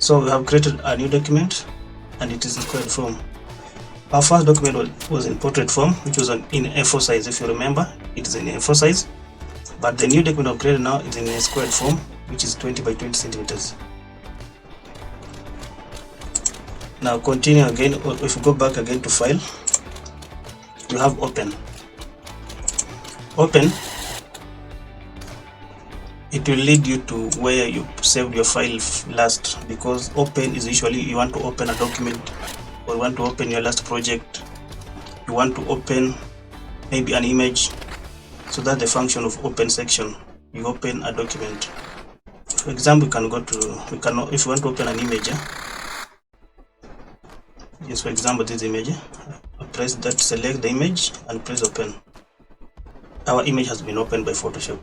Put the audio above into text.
So we have created a new document and it is in squared form. Our first document was in portrait form, which was in A4 size. If you remember, it is in A4 size, but the new document I've created now is in a squared form, which is 20 by 20 centimeters. Now continue again. If you go back again to file, you have open. It will lead you to where you saved your file last, because open is usually you want to open a document, or you want to open your last project, you want to open maybe an image. So that's the function of open section. You open a document. For example, if you want to open an image, just for example this image, press that, select the image and press open. Our image has been opened by Photoshop.